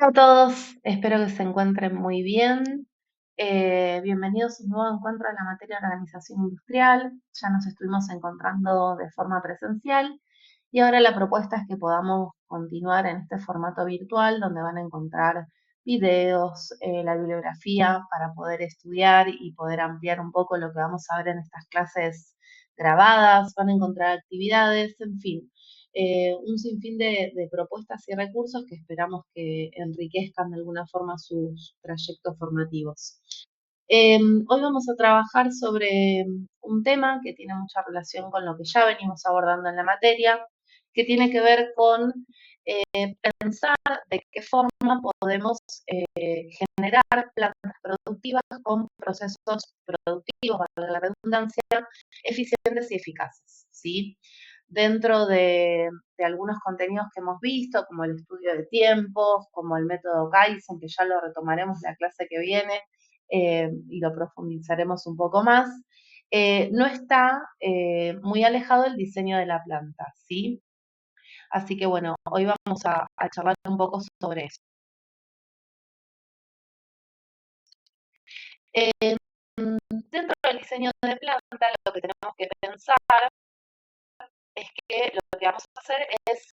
Hola a todos, espero que se encuentren muy bien. Bienvenidos a un nuevo encuentro de la materia de organización industrial. Ya nos estuvimos encontrando de forma presencial y ahora la propuesta es que podamos continuar en este formato virtual donde van a encontrar videos, la bibliografía para poder estudiar y poder ampliar un poco lo que vamos a ver en estas clases grabadas. Van a encontrar actividades, en fin, un sinfín de propuestas y recursos que esperamos que enriquezcan de alguna forma sus trayectos formativos. Hoy vamos a trabajar sobre un tema que tiene mucha relación con lo que ya venimos abordando en la materia, que tiene que ver con pensar de qué forma podemos generar plantas productivas con procesos productivos, para la redundancia, eficientes y eficaces, ¿sí? Dentro de algunos contenidos que hemos visto, como el estudio de tiempos, como el método Kaizen, que ya lo retomaremos la clase que viene y lo profundizaremos un poco más, no está muy alejado del diseño de la planta, ¿sí? Así que bueno, hoy vamos a charlar un poco sobre eso. Dentro del diseño de planta, lo que tenemos que pensar es que lo que vamos a hacer es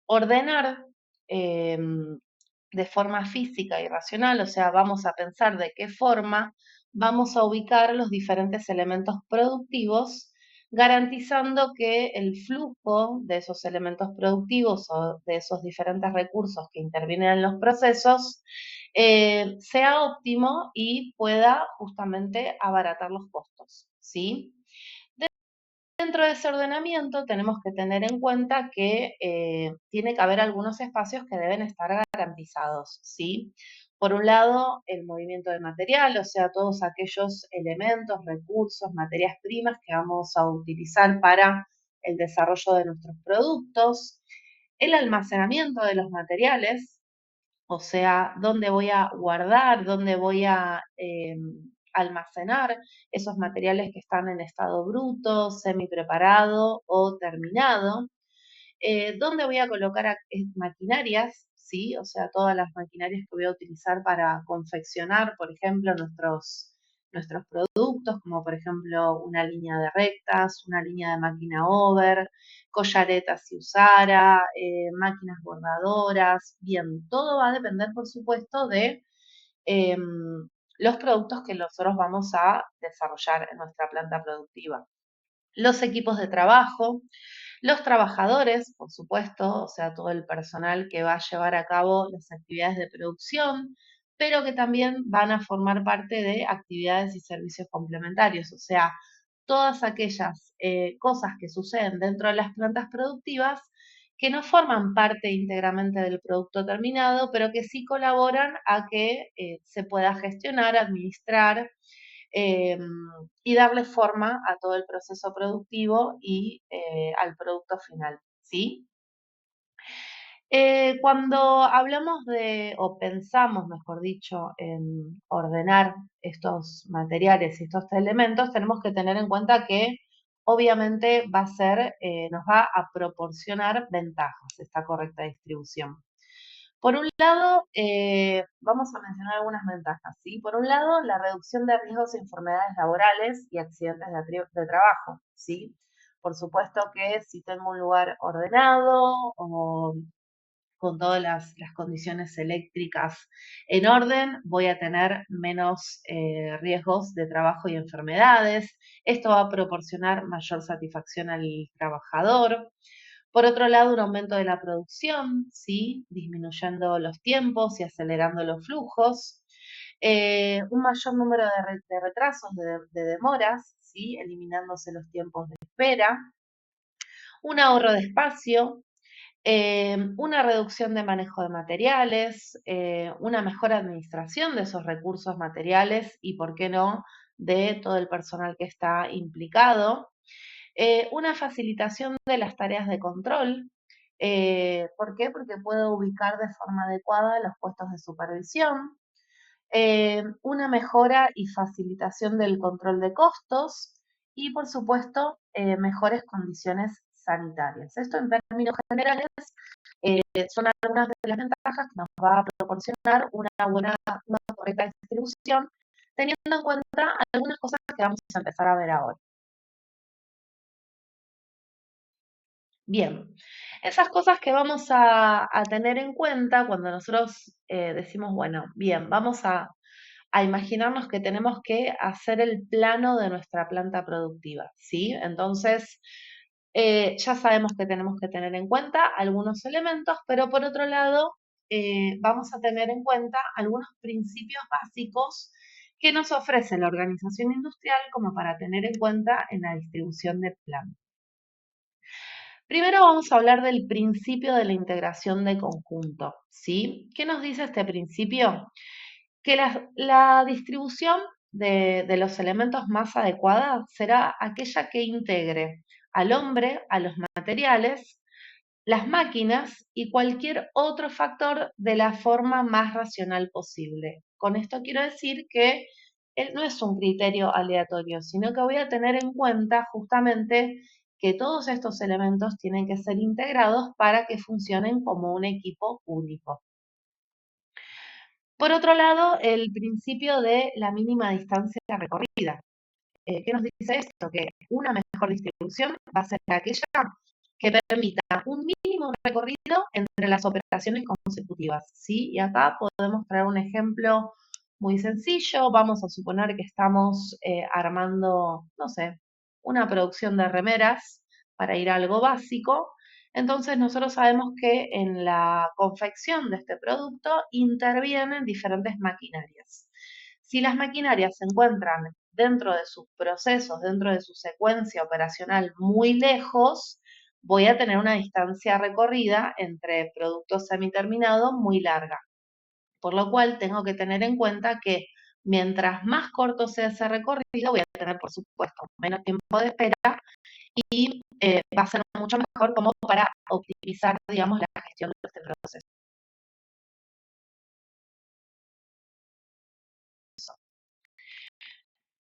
ordenar de forma física y racional, o sea, vamos a pensar de qué forma vamos a ubicar los diferentes elementos productivos, garantizando que el flujo de esos elementos productivos o de esos diferentes recursos que intervienen en los procesos sea óptimo y pueda justamente abaratar los costos, ¿sí? Dentro de ese ordenamiento tenemos que tener en cuenta que tiene que haber algunos espacios que deben estar garantizados, ¿sí? Por un lado, el movimiento de material, o sea, todos aquellos elementos, recursos, materias primas que vamos a utilizar para el desarrollo de nuestros productos, el almacenamiento de los materiales, o sea, dónde voy a guardar, dónde voy a almacenar esos materiales que están en estado bruto, semi preparado o terminado, dónde voy a colocar maquinarias, ¿sí? O sea, todas las maquinarias que voy a utilizar para confeccionar, por ejemplo, nuestros productos, como por ejemplo una línea de rectas, una línea de máquina over, collaretas si usara, máquinas bordadoras, bien, todo va a depender, por supuesto, de eh, los productos que nosotros vamos a desarrollar en nuestra planta productiva. Los equipos de trabajo, los trabajadores, por supuesto, o sea, todo el personal que va a llevar a cabo las actividades de producción, pero que también van a formar parte de actividades y servicios complementarios, o sea, todas aquellas cosas que suceden dentro de las plantas productivas que no forman parte íntegramente del producto terminado, pero que sí colaboran a que se pueda gestionar, administrar eh, y darle forma a todo el proceso productivo y al producto final, ¿sí? Cuando hablamos de, o pensamos, mejor dicho, en ordenar estos materiales y estos elementos, tenemos que tener en cuenta que obviamente va a ser, nos va a proporcionar ventajas esta correcta distribución. Por un lado, vamos a mencionar algunas ventajas, ¿sí? Por un lado, la reducción de riesgos e enfermedades laborales y accidentes de trabajo, ¿sí? Por supuesto que si tengo un lugar ordenado o con todas las condiciones eléctricas en orden, voy a tener menos riesgos de trabajo y enfermedades. Esto va a proporcionar mayor satisfacción al trabajador. Por otro lado, un aumento de la producción, ¿sí? Disminuyendo los tiempos y acelerando los flujos. Un mayor número de retrasos, de demoras, ¿sí? Eliminándose los tiempos de espera. Un ahorro de espacio, una reducción de manejo de materiales, una mejor administración de esos recursos materiales y, por qué no, de todo el personal que está implicado, una facilitación de las tareas de control. ¿Por qué? Porque puedo ubicar de forma adecuada los puestos de supervisión, una mejora y facilitación del control de costos y, por supuesto, mejores condiciones sanitarias. Esto en términos generales Son algunas de las ventajas que nos va a proporcionar una correcta distribución, teniendo en cuenta algunas cosas que vamos a empezar a ver ahora. Bien, esas cosas que vamos a tener en cuenta cuando nosotros decimos, bueno, bien, vamos a imaginarnos que tenemos que hacer el plano de nuestra planta productiva, ¿sí? Entonces, ya sabemos que tenemos que tener en cuenta algunos elementos, pero por otro lado, vamos a tener en cuenta algunos principios básicos que nos ofrece la organización industrial como para tener en cuenta en la distribución del plan. Primero vamos a hablar del principio de la integración de conjunto, ¿sí? ¿Qué nos dice este principio? Que la distribución de los elementos más adecuada será aquella que integre al hombre, a los materiales, las máquinas y cualquier otro factor de la forma más racional posible. Con esto quiero decir que no es un criterio aleatorio, sino que voy a tener en cuenta justamente que todos estos elementos tienen que ser integrados para que funcionen como un equipo único. Por otro lado, el principio de la mínima distancia recorrida. ¿Qué nos dice esto? Que una mejor distribución va a ser aquella que permita un mínimo recorrido entre las operaciones consecutivas, ¿sí? Y acá podemos traer un ejemplo muy sencillo. Vamos a suponer que estamos armando, no sé, una producción de remeras para ir a algo básico. Entonces nosotros sabemos que en la confección de este producto intervienen diferentes maquinarias. Si las maquinarias se encuentran dentro de sus procesos, dentro de su secuencia operacional muy lejos, voy a tener una distancia recorrida entre producto semiterminado muy larga. Por lo cual tengo que tener en cuenta que mientras más corto sea ese recorrido, voy a tener, por supuesto, menos tiempo de espera y va a ser mucho mejor como para optimizar, digamos, la gestión de este proceso.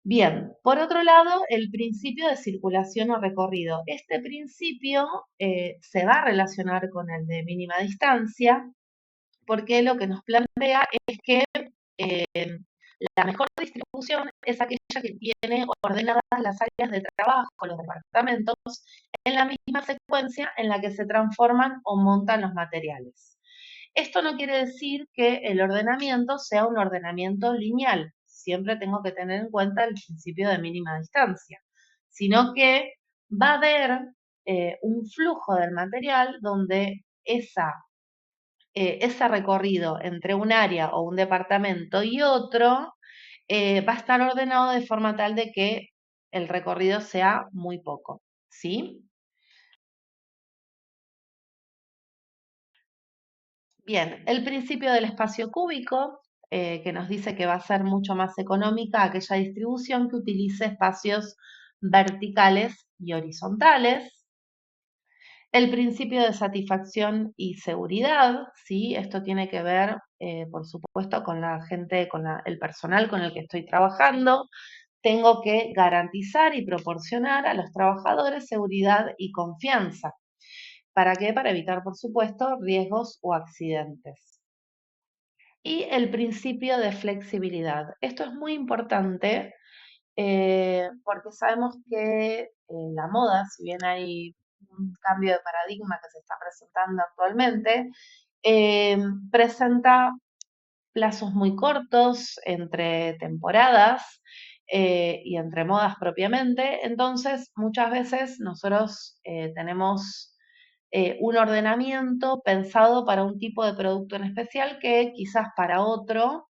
Bien, por otro lado, el principio de circulación o recorrido. Este principio se va a relacionar con el de mínima distancia, porque lo que nos plantea es que eh, la mejor distribución es aquella que tiene ordenadas las áreas de trabajo, los departamentos, en la misma secuencia en la que se transforman o montan los materiales. Esto no quiere decir que el ordenamiento sea un ordenamiento lineal. Siempre tengo que tener en cuenta el principio de mínima distancia, sino que va a haber un flujo del material donde ese recorrido entre un área o un departamento y otro va a estar ordenado de forma tal de que el recorrido sea muy poco, ¿sí? Bien, el principio del espacio cúbico, que nos dice que va a ser mucho más económica aquella distribución que utilice espacios verticales y horizontales. El principio de satisfacción y seguridad, ¿sí? Esto tiene que ver, por supuesto, con la gente, el personal con el que estoy trabajando. Tengo que garantizar y proporcionar a los trabajadores seguridad y confianza. ¿Para qué? Para evitar, por supuesto, riesgos o accidentes. Y el principio de flexibilidad. Esto es muy importante porque sabemos que la moda, si bien hay un cambio de paradigma que se está presentando actualmente, eh, presenta plazos muy cortos entre temporadas y entre modas propiamente. Entonces, muchas veces nosotros tenemos un ordenamiento pensado para un tipo de producto en especial que quizás para otro,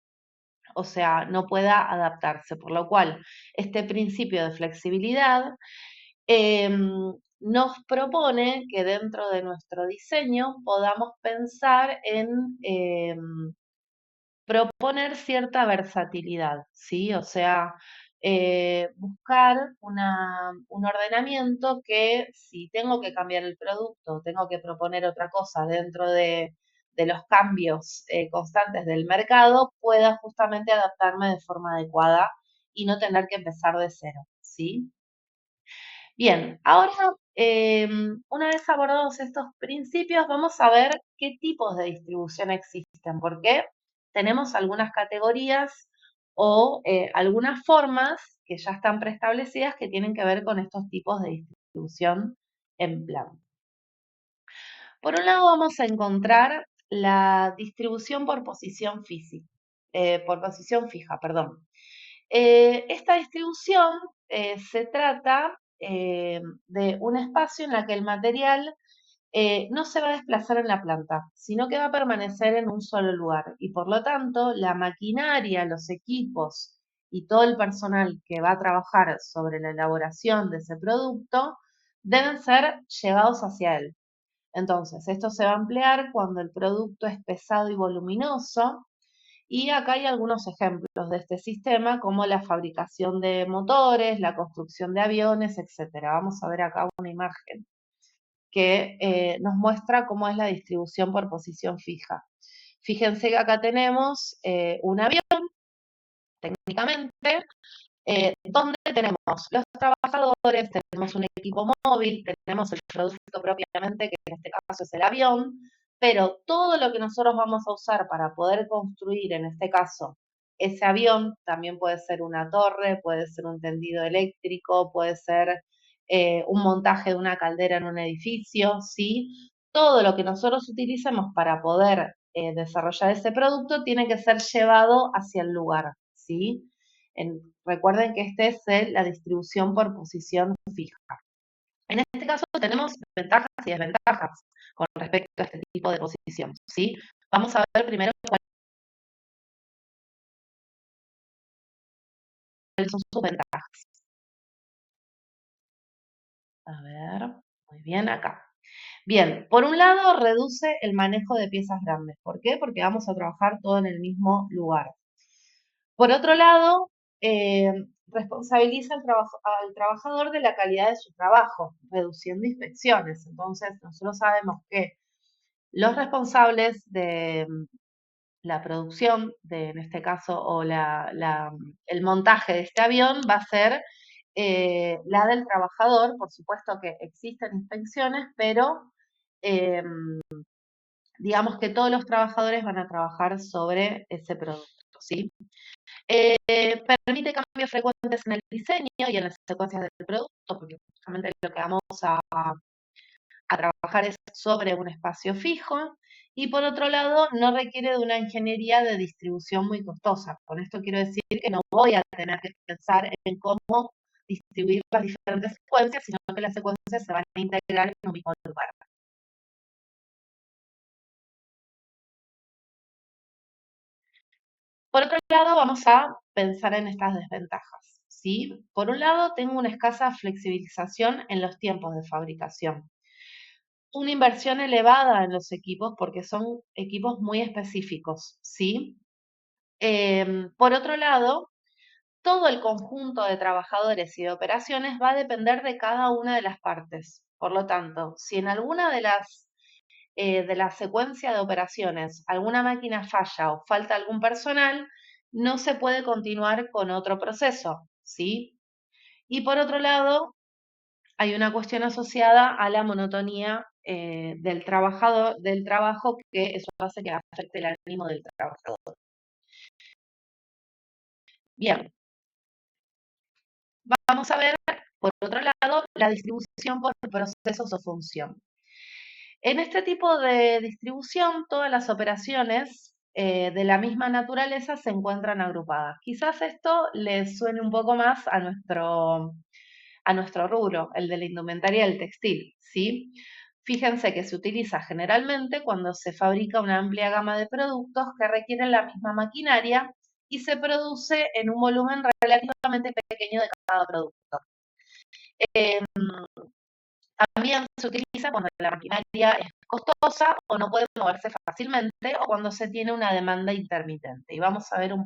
o sea, no pueda adaptarse, por lo cual este principio de flexibilidad nos propone que dentro de nuestro diseño podamos pensar en proponer cierta versatilidad, ¿sí? O sea, buscar un ordenamiento que si tengo que cambiar el producto, tengo que proponer otra cosa dentro de los cambios constantes del mercado, pueda justamente adaptarme de forma adecuada y no tener que empezar de cero, ¿sí? Bien, ahora Una vez abordados estos principios, vamos a ver qué tipos de distribución existen, porque tenemos algunas categorías o algunas formas que ya están preestablecidas que tienen que ver con estos tipos de distribución en planta. Por un lado vamos a encontrar la distribución por posición física, por posición fija, perdón. Esta distribución se trata de un espacio en el que el material no se va a desplazar en la planta, sino que va a permanecer en un solo lugar. Y por lo tanto, la maquinaria, los equipos y todo el personal que va a trabajar sobre la elaboración de ese producto deben ser llevados hacia él. Entonces, esto se va a emplear cuando el producto es pesado y voluminoso. Y acá hay algunos ejemplos de este sistema, como la fabricación de motores, la construcción de aviones, etcétera. Vamos a ver acá una imagen que nos muestra cómo es la distribución por posición fija. Fíjense que acá tenemos un avión, técnicamente, donde tenemos los trabajadores, tenemos un equipo móvil, tenemos el producto propiamente, que en este caso es el avión, pero todo lo que nosotros vamos a usar para poder construir, en este caso, ese avión, también puede ser una torre, puede ser un tendido eléctrico, puede ser un montaje de una caldera en un edificio, ¿sí? Todo lo que nosotros utilicemos para poder desarrollar ese producto tiene que ser llevado hacia el lugar, ¿sí? Recuerden que este es la distribución por posición fija. En este caso tenemos ventajas y desventajas con respecto a este tipo de posición, ¿sí? Vamos a ver primero cuáles son sus ventajas. A ver, muy bien, acá. Bien, por un lado reduce el manejo de piezas grandes. ¿Por qué? Porque vamos a trabajar todo en el mismo lugar. Por otro lado, responsabiliza al trabajador de la calidad de su trabajo, reduciendo inspecciones. Entonces, nosotros sabemos que los responsables de la producción, en este caso, o el montaje de este avión va a ser la del trabajador. Por supuesto que existen inspecciones, pero eh, digamos que todos los trabajadores van a trabajar sobre ese producto, ¿sí? Permite cambios frecuentes en el diseño y en las secuencias del producto, porque justamente lo que vamos a trabajar es sobre un espacio fijo. Y por otro lado, no requiere de una ingeniería de distribución muy costosa. Con esto quiero decir que no voy a tener que pensar en cómo distribuir las diferentes secuencias, sino que las secuencias se van a integrar en un mismo lugar. Por otro lado, vamos a pensar en estas desventajas, ¿sí? Por un lado, tengo una escasa flexibilización en los tiempos de fabricación. Una inversión elevada en los equipos porque son equipos muy específicos, ¿sí? Por otro lado, todo el conjunto de trabajadores y de operaciones va a depender de cada una de las partes. Por lo tanto, si en alguna de la secuencia de operaciones alguna máquina falla o falta algún personal, no se puede continuar con otro proceso, ¿sí? Y por otro lado, hay una cuestión asociada a la monotonía del trabajador, del trabajo, que eso hace que afecte el ánimo del trabajador. Bien, vamos a ver, por otro lado, la distribución por procesos o función. En este tipo de distribución, todas las operaciones de la misma naturaleza se encuentran agrupadas. Quizás esto les suene un poco más a nuestro rubro, el de la indumentaria del textil, ¿sí? Fíjense que se utiliza generalmente cuando se fabrica una amplia gama de productos que requieren la misma maquinaria y se produce en un volumen relativamente pequeño de cada producto. Eh, También se utiliza cuando la maquinaria es costosa o no puede moverse fácilmente o cuando se tiene una demanda intermitente. Y vamos a ver un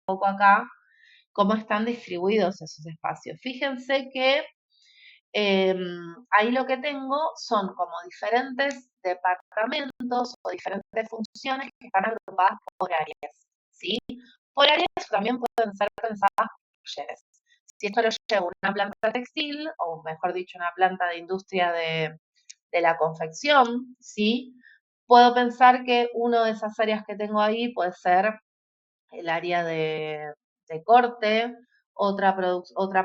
poco acá cómo están distribuidos esos espacios. Fíjense que eh, ahí lo que tengo son como diferentes departamentos o diferentes funciones que están agrupadas por áreas, ¿sí? Por áreas también pueden ser pensadas por talleres. Si esto lo llevo a una planta textil, o mejor dicho, una planta de industria de la confección, ¿sí? Puedo pensar que una de esas áreas que tengo ahí puede ser el área de corte, otra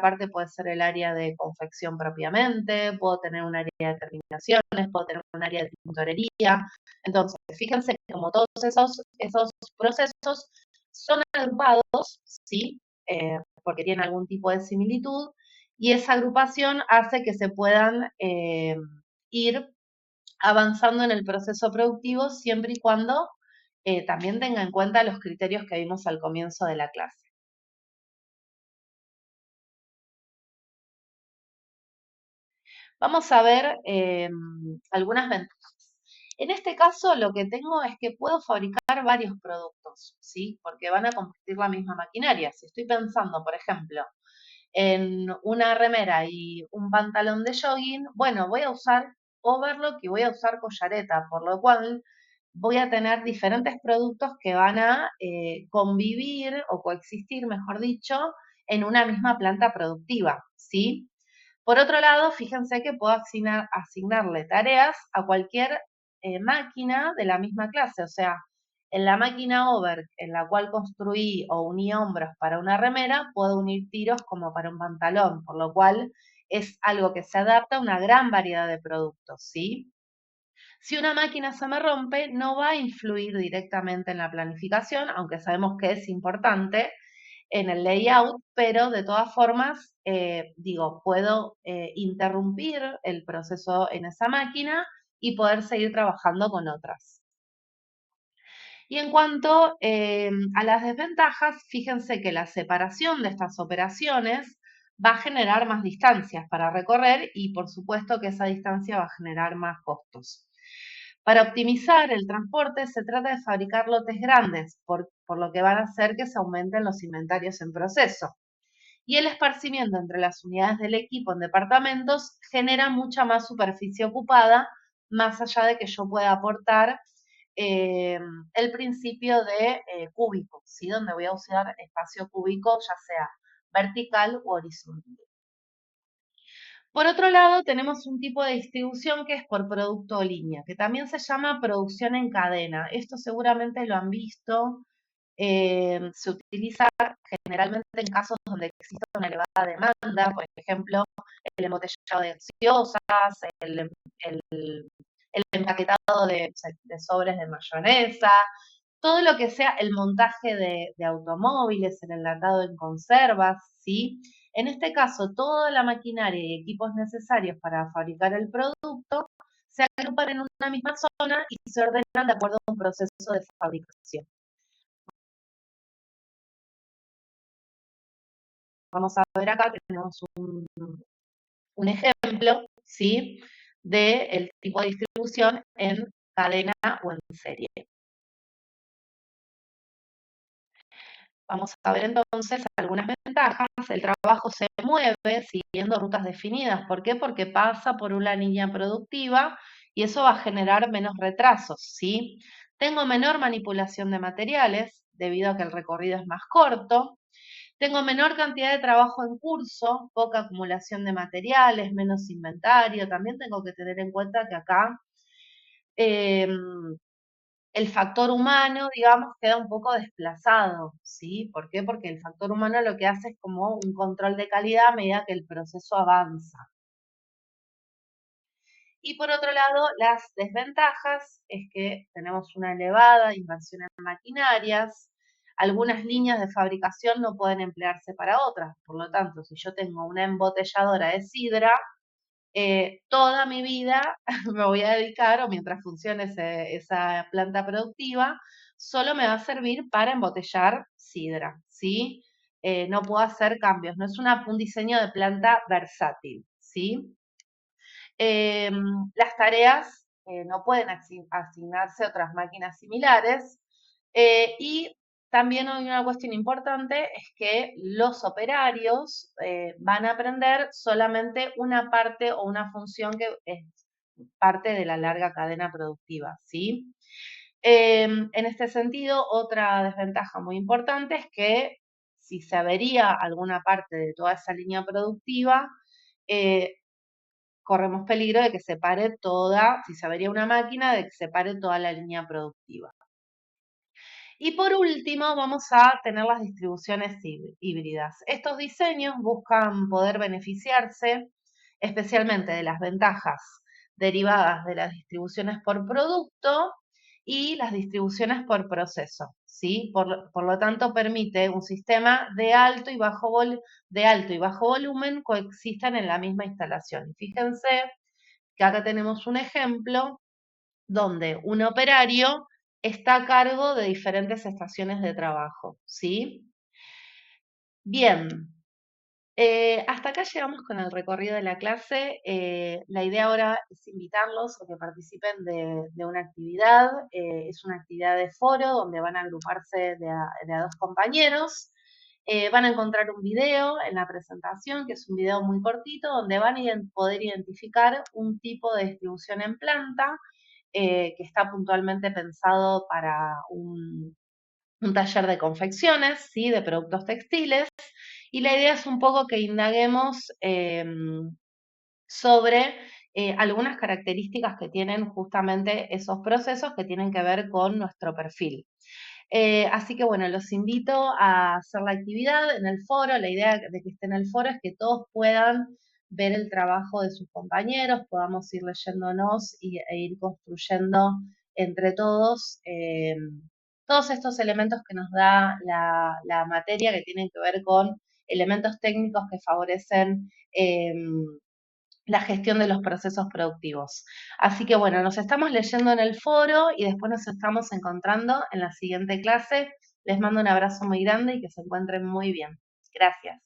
parte puede ser el área de confección propiamente, puedo tener un área de terminaciones, puedo tener un área de tintorería. Entonces, fíjense que como todos esos procesos son agrupados, ¿sí? Porque tienen algún tipo de similitud, y esa agrupación hace que se puedan ir avanzando en el proceso productivo siempre y cuando también tenga en cuenta los criterios que vimos al comienzo de la clase. Vamos a ver algunas ventajas. En este caso, lo que tengo es que puedo fabricar varios productos, ¿sí? Porque van a compartir la misma maquinaria. Si estoy pensando, por ejemplo, en una remera y un pantalón de jogging, bueno, voy a usar overlock y voy a usar collareta, por lo cual voy a tener diferentes productos que van a convivir o coexistir, mejor dicho, en una misma planta productiva, ¿sí? Por otro lado, fíjense que puedo asignarle tareas a cualquier máquina de la misma clase, o sea, en la máquina over en la cual construí o uní hombros para una remera, puedo unir tiros como para un pantalón, por lo cual es algo que se adapta a una gran variedad de productos, ¿sí? Si una máquina se me rompe, no va a influir directamente en la planificación, aunque sabemos que es importante en el layout, pero de todas formas, digo, puedo interrumpir el proceso en esa máquina y poder seguir trabajando con otras. Y en cuanto a las desventajas, fíjense que la separación de estas operaciones va a generar más distancias para recorrer y por supuesto que esa distancia va a generar más costos. Para optimizar el transporte se trata de fabricar lotes grandes, por lo que van a hacer que se aumenten los inventarios en proceso. Y el esparcimiento entre las unidades del equipo en departamentos genera mucha más superficie ocupada, más allá de que yo pueda aportar eh, el principio de cúbico, ¿sí? Donde voy a usar espacio cúbico, ya sea vertical u horizontal. Por otro lado, tenemos un tipo de distribución que es por producto o línea, que también se llama producción en cadena. Esto seguramente lo han visto. Se utiliza generalmente en casos donde existe una elevada demanda, por ejemplo, el embotellado de gaseosas, el empaquetado de sobres de mayonesa, todo lo que sea el montaje de automóviles, el enlatado en conservas, ¿sí? En este caso, toda la maquinaria y equipos necesarios para fabricar el producto se agrupan en una misma zona y se ordenan de acuerdo a un proceso de fabricación. Vamos a ver acá, tenemos un ejemplo, ¿sí? Del tipo de distribución en cadena o en serie. Vamos a ver entonces algunas ventajas. El trabajo se mueve siguiendo rutas definidas. ¿Por qué? Porque pasa por una línea productiva y eso va a generar menos retrasos, ¿sí? Tengo menor manipulación de materiales debido a que el recorrido es más corto. Tengo menor cantidad de trabajo en curso, poca acumulación de materiales, menos inventario. También tengo que tener en cuenta que acá eh, el factor humano, digamos, queda un poco desplazado, ¿sí? ¿Por qué? Porque el factor humano lo que hace es como un control de calidad a medida que el proceso avanza. Y por otro lado, las desventajas es que tenemos una elevada inversión en maquinarias, algunas líneas de fabricación no pueden emplearse para otras, por lo tanto, si yo tengo una embotelladora de sidra, toda mi vida me voy a dedicar, o mientras funcione esa planta productiva, solo me va a servir para embotellar sidra, ¿sí? No puedo hacer cambios, no es un diseño de planta versátil, ¿sí? Eh, las tareas no pueden asignarse a otras máquinas similares y también hay una cuestión importante, es que los operarios van a aprender solamente una parte o una función que es parte de la larga cadena productiva, ¿sí? En este sentido, otra desventaja muy importante es que si se avería alguna parte de toda esa línea productiva, corremos peligro de que se pare toda, si se avería una máquina, de que se pare toda la línea productiva. Y por último, vamos a tener las distribuciones híbridas. Estos diseños buscan poder beneficiarse especialmente de las ventajas derivadas de las distribuciones por producto y las distribuciones por proceso, ¿sí? Por lo tanto, permite un sistema de alto y bajo volumen coexistan en la misma instalación. Y fíjense que acá tenemos un ejemplo donde un operario está a cargo de diferentes estaciones de trabajo, ¿sí? Bien, hasta acá llegamos con el recorrido de la clase. La idea ahora es invitarlos a que participen de una actividad. Es una actividad de foro donde van a agruparse de a dos compañeros. Van a encontrar un video en la presentación, que es un video muy cortito, donde van a poder identificar un tipo de distribución en planta que está puntualmente pensado para un taller de confecciones, ¿sí? De productos textiles. Y la idea es un poco que indaguemos sobre algunas características que tienen justamente esos procesos que tienen que ver con nuestro perfil. Así que bueno, los invito a hacer la actividad en el foro. La idea de que esté en el foro es que todos puedan ver el trabajo de sus compañeros, podamos ir leyéndonos e ir construyendo entre todos todos estos elementos que nos da la materia que tienen que ver con elementos técnicos que favorecen la gestión de los procesos productivos. Así que bueno, nos estamos leyendo en el foro y después nos estamos encontrando en la siguiente clase. Les mando un abrazo muy grande y que se encuentren muy bien. Gracias.